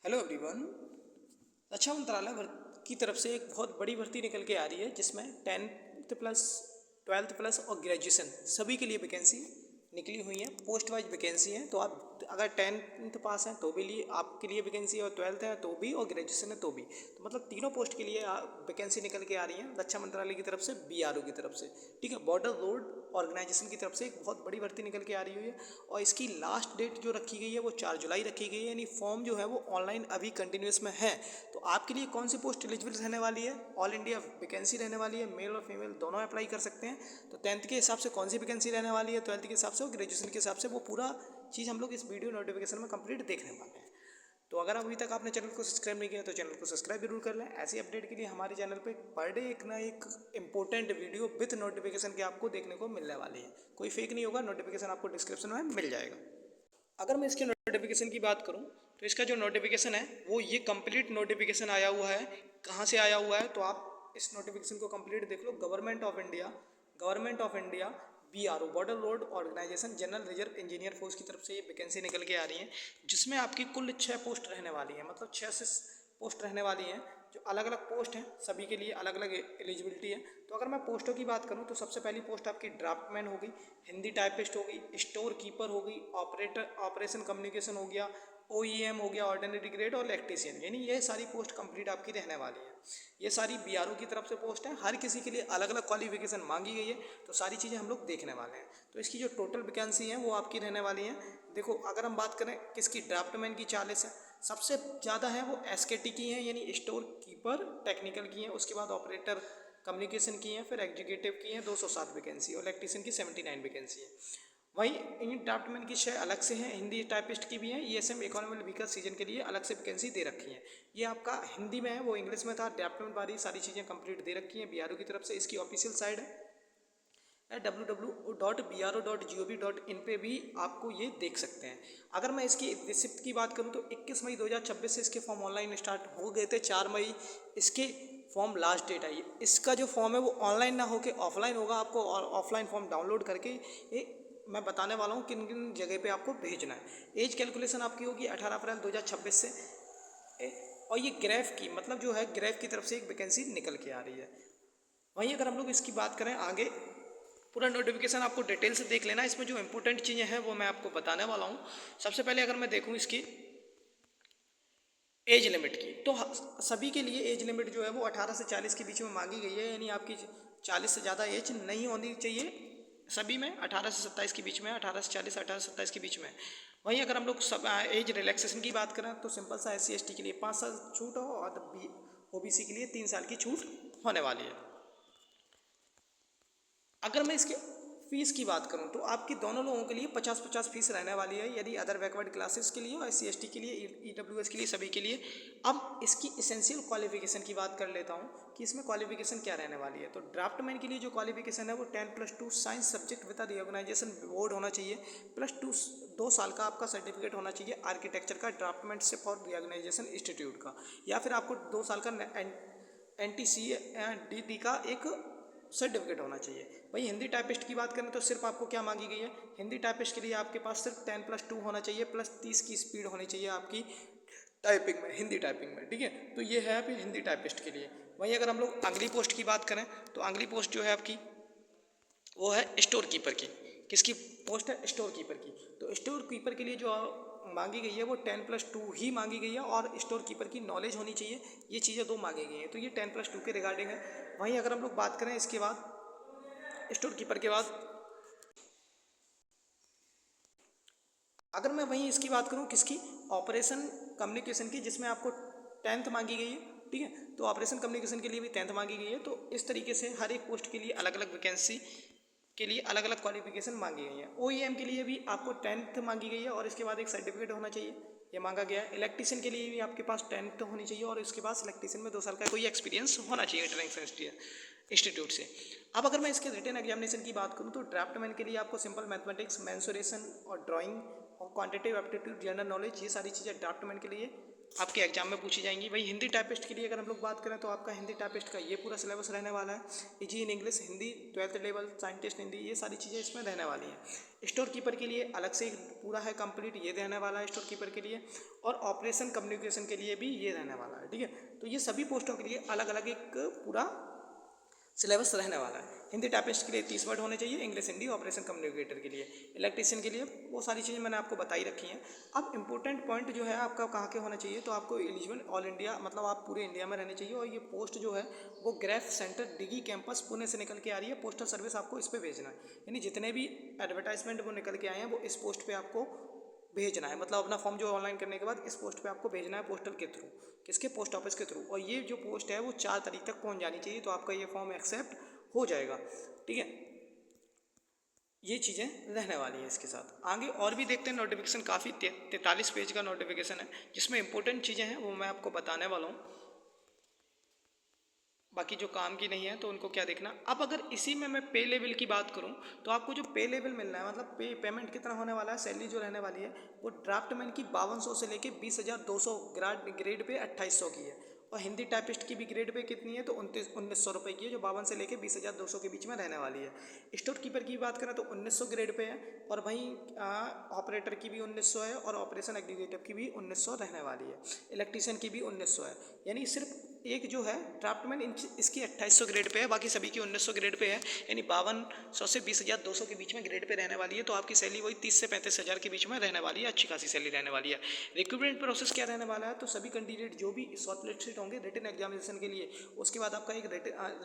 Hello everyone. रक्षा मंत्रालय की तरफ से एक बहुत बड़ी भर्ती निकल के आ रही है जिसमें 10th प्लस 12th प्लस और ग्रेजुएशन सभी के लिए वैकेंसी निकली हुई है। पोस्ट वाइज वैकेंसी है, तो आप अगर 10th पास हैं तो भी लिए आपके लिए वैकेंसी है, और 12th है तो भी, और ग्रेजुएशन है तो भी। तो मतलब तीनों पोस्ट के लिए वैकेंसी निकल के आ रही है रक्षा मंत्रालय की तरफ से, बीआरओ की तरफ से। ठीक है, बॉर्डर रोड ऑर्गेनाइजेशन की तरफ से एक बहुत बड़ी भर्ती निकल के आ रही हुई है, और इसकी लास्ट डेट जो रखी गई है वो 4 जुलाई रखी गई है। यानी फॉर्म जो है वो ऑनलाइन अभी कंटिन्यूस में है। तो आपके लिए कौन सी पोस्ट एलिजिबल रहने वाली है? ऑल इंडिया वैकेंसी रहने वाली है, मेल और फीमेल दोनों अप्लाई कर सकते हैं। तो 10th के हिसाब से कौन सी वैकेंसी रहने वाली है, 12th के हिसाब से और ग्रेजुएशन के हिसाब से, वो पूरा चीज़ हम लोग इस वीडियो नोटिफिकेशन में कंप्लीट देखने वाले हैं। तो अगर अभी तक आपने चैनल को सब्सक्राइब नहीं किया तो चैनल को सब्सक्राइब जरूर कर लें। ऐसी अपडेट के लिए हमारे चैनल पे पर डे एक ना एक इंपॉर्टेंट वीडियो विथ नोटिफिकेशन के आपको देखने को मिलने वाली है। कोई फेक नहीं होगा, नोटिफिकेशन आपको डिस्क्रिप्शन में मिल जाएगा। अगर मैं इसके नोटिफिकेशन की बात करूं तो इसका जो नोटिफिकेशन है वो ये कंप्लीट नोटिफिकेशन आया हुआ है। कहाँ से आया हुआ है तो आप इस नोटिफिकेशन को कंप्लीट देख लो। Government of India BRO border road organisation general reserve engineer force की तरफ से ये वैकेंसी निकल के आ रही है, जिसमें आपकी कुल 6 पोस्ट रहने वाली है। मतलब 6 से पोस्ट रहने वाली हैं, जो अलग अलग पोस्ट हैं, सभी के लिए अलग अलग एलिजिबिलिटी है। तो अगर मैं पोस्टों की बात करूं तो सबसे पहली पोस्ट आपकी ड्राफ्टमैन होगी, हिंदी टाइपिस्ट होगी, स्टोर कीपर होगी, ऑपरेशन कम्युनिकेशन हो गया, ओईएम हो गया, ऑर्डिनरी ग्रेड और इलेक्ट्रीशियन। यानी ये सारी पोस्ट कंप्लीट आपकी रहने वाली है। ये सारी बीआरओ की तरफ से पोस्ट है, हर किसी के लिए अलग अलग क्वालिफिकेशन मांगी गई है। तो सारी चीज़ें हम लोग देखने वाले हैं। तो इसकी जो टोटल वैकेंसी है वो आपकी रहने वाली है। देखो, अगर हम बात करें किसकी, ड्राफ्टमैन की 40 है, सबसे ज़्यादा है वो एसकेटी की हैं, यानी स्टोर कीपर टेक्निकल की हैं। उसके बाद ऑपरेटर कम्युनिकेशन की हैं, फिर एग्जीक्यूटिव की हैं 207 वैकेंसी, और इलेक्ट्रीशियन की 79 वैकेंसी है। वहीं इन ड्राफ्टमैन की 6 अलग से हैं, हिंदी टाइपिस्ट की भी हैं। ईएसएम इकोनॉमिक वीकर सीजन के लिए अलग से वैकेंसी दे रखी है। ये आपका हिंदी में है, वो इंग्लिश में था। ड्राफ्टमैन वाली सारी चीज़ें कंप्लीट दे रखी हैं बीआरओ की तरफ से। इसकी ऑफिशियल साइट है www.bro.gov.in पे भी आपको ये देख सकते हैं। अगर मैं इसकी रिसिप्ट की बात करूँ तो 21 मई 2026 से इसके फॉर्म ऑनलाइन स्टार्ट हो गए थे। 4 मई इसके फॉर्म लास्ट डेट आई। इसका जो फॉर्म है वो ऑनलाइन ना होकर ऑफलाइन होगा। आपको ऑफलाइन फॉर्म डाउनलोड करके ये मैं बताने वाला हूँ किन किन जगह पे आपको भेजना है। एज कैलकुलेशन आपकी होगी 18 अप्रैल 2026 से। और ये ग्रेफ की, मतलब जो है ग्रेफ की तरफ से एक वैकेंसी निकल के आ रही है। वहीं अगर हम लोग इसकी बात करें आगे, पूरा नोटिफिकेशन आपको डिटेल से देख लेना। इसमें जो इंपॉर्टेंट चीज़ें हैं वो मैं आपको बताने वाला हूँ। सबसे पहले अगर मैं देखूँ इसकी एज लिमिट की, तो सभी के लिए एज लिमिट जो है वो 18 से 40 के बीच में मांगी गई है। यानी आपकी 40 से ज़्यादा एज नहीं होनी चाहिए सभी में। 18 से 27 के बीच में, 18 से 40, 18 से 27 के बीच में। वहीं अगर हम लोग सब एज रिलैक्सेशन की बात करें तो सिंपल सा SC/ST के लिए 5 साल छूट हो, और OBC के लिए 3 साल की छूट होने वाली है। अगर मैं इसके फीस की बात करूं तो आपकी दोनों लोगों के लिए 50-50 फीस रहने वाली है, यदि अदर बैकवर्ड क्लासेस के लिए और SC/ST के लिए, EWS के लिए, सभी के लिए। अब इसकी एसेंशियल क्वालिफिकेशन की बात कर लेता हूं कि इसमें क्वालिफिकेशन क्या रहने वाली है। तो ड्राफ्टमैन के लिए जो क्वालिफिकेशन है वो 10+2 science subject with recognisation board होना चाहिए, +2 2 साल का आपका सर्टिफिकेट होना चाहिए आर्किटेक्चर का, ड्राफ्टमैनशिप और रिकॉग्नाइजेशन इंस्टीट्यूट का, या फिर आपको 2 साल का NTCDD का एक सर्टिफिकेट होना चाहिए। वही हिंदी टाइपिस्ट की बात करें तो सिर्फ आपको क्या मांगी गई है, हिंदी टाइपिस्ट के लिए आपके पास सिर्फ 10+2 होना चाहिए, +30 की स्पीड होनी चाहिए आपकी टाइपिंग में, हिंदी टाइपिंग में। ठीक है, तो ये है अभी हिंदी टाइपिस्ट के लिए। वहीं अगर हम लोग अगली पोस्ट की बात करें तो अगली पोस्ट जो है आपकी वो है स्टोर कीपर की। किसकी पोस्ट है? स्टोर कीपर की। तो स्टोर कीपर के लिए जो मांगी गई है वो 10+2 ही मांगी गई है, और स्टोर कीपर की नॉलेज होनी चाहिए। ये चीज़ें 2 मांगी गई हैं, तो ये 10+2 के रिगार्डिंग है। वहीं अगर हम लोग बात करें इसके बाद स्टोर कीपर के बाद, अगर मैं वहीं इसकी बात करूं किसकी, ऑपरेशन कम्युनिकेशन की, जिसमें आपको 10th मांगी गई है। ठीक है, तो ऑपरेशन कम्युनिकेशन के लिए भी 10th मांगी गई है। तो इस तरीके से हर एक पोस्ट के लिए अलग अलग वैकेंसी के लिए अलग अलग क्वालिफिकेशन मांगी गई है। OEM के लिए भी आपको 10th मांगी गई है, और इसके बाद एक सर्टिफिकेट होना चाहिए, ये मांगा गया है। इलेक्ट्रीशियन के लिए भी आपके पास 10th होनी चाहिए, और इसके पास इलेक्ट्रीशियन में 2 साल का कोई एक्सपीरियंस होना चाहिए ट्रेनिंग इंस्टीट्यूट से। अब अगर मैं इसके रिटन एग्जामिनेशन की बात करूँ तो ड्राफ्टमैन के लिए आपको सिंपल मैथमेटिक्स, मेंसुरेशन और ड्राइंग और क्वांटिटेटिव एप्टीट्यूड, जनरल नॉलेज, ये सारी चीज़ें ड्राफ्टमैन के लिए आपके एग्जाम में पूछी जाएंगी। वही हिंदी टाइपिस्ट के लिए अगर हम लोग बात करें तो आपका हिंदी टाइपिस्ट का ये पूरा सिलेबस रहने वाला है। Easy in English, Hindi 12th level, scientist Hindi, ये सारी चीज़ें इसमें रहने वाली हैं। स्टोर कीपर के लिए अलग से पूरा है कंप्लीट, ये रहने वाला है स्टोर कीपर के लिए, और ऑपरेशन कम्युनिकेशन के लिए भी ये रहने वाला है। ठीक है, तो ये सभी पोस्टों के लिए अलग अलग एक पूरा सिलेबस रहने वाला है। हिंदी टाइपिस्ट के लिए 30 वर्ड होने चाहिए, इंग्लिश हिंदी, ऑपरेशन कम्युनिकेटर के लिए, इलेक्ट्रीशियन के लिए, वो सारी चीज़ें मैंने आपको बताई रखी हैं। अब इंपॉर्टेंट पॉइंट जो है आपका कहाँ के होना चाहिए, तो आपको एलिजिबल ऑल इंडिया, मतलब आप पूरे इंडिया में रहने चाहिए। और ये पोस्ट जो है वो ग्रेफ सेंटर डिगी कैंपस पुणे से निकल के आ रही है। पोस्टल सर्विस आपको इस पर भेजना है, यानी जितने भी एडवर्टाइजमेंट वो निकल के आए हैं वो इस पोस्ट पर आपको भेजना है। मतलब अपना फॉर्म जो ऑनलाइन करने के बाद इस पोस्ट पे आपको भेजना है पोस्टल के थ्रू, किसके, पोस्ट ऑफिस के थ्रू। और ये जो पोस्ट है वो 4 तारीख तक पहुंच जानी चाहिए, तो आपका ये फॉर्म एक्सेप्ट हो जाएगा। ठीक है, ये चीज़ें रहने वाली हैं। इसके साथ आगे और भी देखते हैं। नोटिफिकेशन काफ़ी 43 पेज का नोटिफिकेशन है, जिसमें इंपॉर्टेंट चीज़ें हैं वो मैं आपको बताने वाला हूँ। बाकी जो काम की नहीं है तो उनको क्या देखना। अब अगर इसी में मैं पे लेवल की बात करूं तो आपको जो पे लेवल मिलना है, मतलब पेमेंट कितना होने वाला है, सैलरी जो रहने वाली है वो ड्राफ्टमैन की 5200 से लेके 20,200 ग्रेड पे 2800 की है। और हिंदी टाइपिस्ट की भी ग्रेड पे कितनी है, तो 1900 रुपये की है, जो 52 से लेके 20,200 के बीच में रहने वाली है। स्टोर कीपर की बात करें तो 1900 ग्रेड पे है, और वहीं ऑपरेटर की भी 1900 है, और ऑपरेशन एग्जीक्यूटिव की भी 1900 रहने वाली है, इलेक्ट्रीशियन की भी 1900 है। यानी सिर्फ एक जो है ड्राफ्टमैन इसकी 2800 ग्रेड पे है, बाकी सभी की 1900 ग्रेड पे है। यानी 5200 से 20,200 के बीच में ग्रेड पे रहने वाली है। तो आपकी सैलरी वही 30 से 35,000 के बीच में रहने वाली है, अच्छी खासी सैलरी रहने वाली है। रिक्रूटमेंट प्रोसेस क्या रहने वाला है, तो सभी कैंडिडेट जो भी शॉर्टलिस्टेड होंगे रिटन एग्जामिनेशन के लिए, उसके बाद आपका एक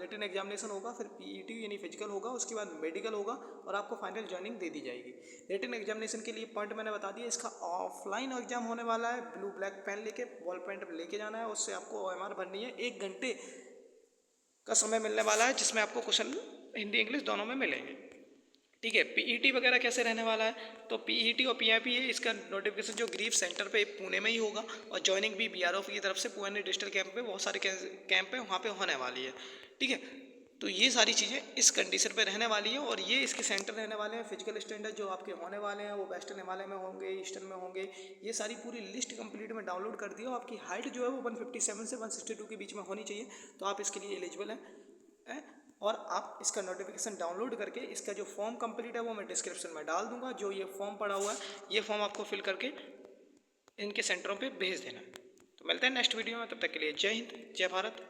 रिटन एग्जामिनेशन होगा, फिर पीईटी यानी फिजिकल होगा, उसके बाद मेडिकल होगा, और आपको फाइनल ज्वाइनिंग दे दी जाएगी। रिटन एग्जामिनेशन के लिए पॉइंट मैंने बता दिया, इसका ऑफलाइन एग्जाम होने वाला है। ब्लू ब्लैक पेन लेके, बॉल पेन लेके जाना है, उससे आपको OMR भरनी है। 1 घंटे का समय मिलने वाला है, जिसमें आपको क्वेश्चन हिंदी इंग्लिश दोनों में मिलेंगे। ठीक है, पीईटी वगैरह कैसे रहने वाला है, तो पीईटी और पीआईपी है, इसका नोटिफिकेशन जो ग्रीफ सेंटर पे पुणे में ही होगा, और ज्वाइनिंग भी बीआरओ की तरफ से पुणे डिजिटल कैंप पे, बहुत सारे कैंप है वहाँ पे होने वाली है। ठीक है, तो ये सारी चीज़ें इस कंडीशन पे रहने वाली है, और ये इसके सेंटर रहने वाले हैं। फिजिकल स्टैंडर्ड जो आपके होने वाले हैं वो वेस्टर्न हिमालय में होंगे, ईस्टर्न में होंगे। ये सारी पूरी लिस्ट कंप्लीट में डाउनलोड कर दिया। आपकी हाइट जो है वो 157 से 162 के बीच में होनी चाहिए, तो आप इसके लिए एलिजिबल हैं। और आप इसका नोटिफिकेशन डाउनलोड करके इसका जो फॉर्म कंप्लीट है वो मैं डिस्क्रिप्शन में डाल दूंगा। जो ये फॉर्म पड़ा हुआ है, ये फॉर्म आपको फिल करके इनके सेंटरों पे भेज देना है। तो मिलते हैं नेक्स्ट वीडियो में, तब तक के लिए जय हिंद, जय भारत।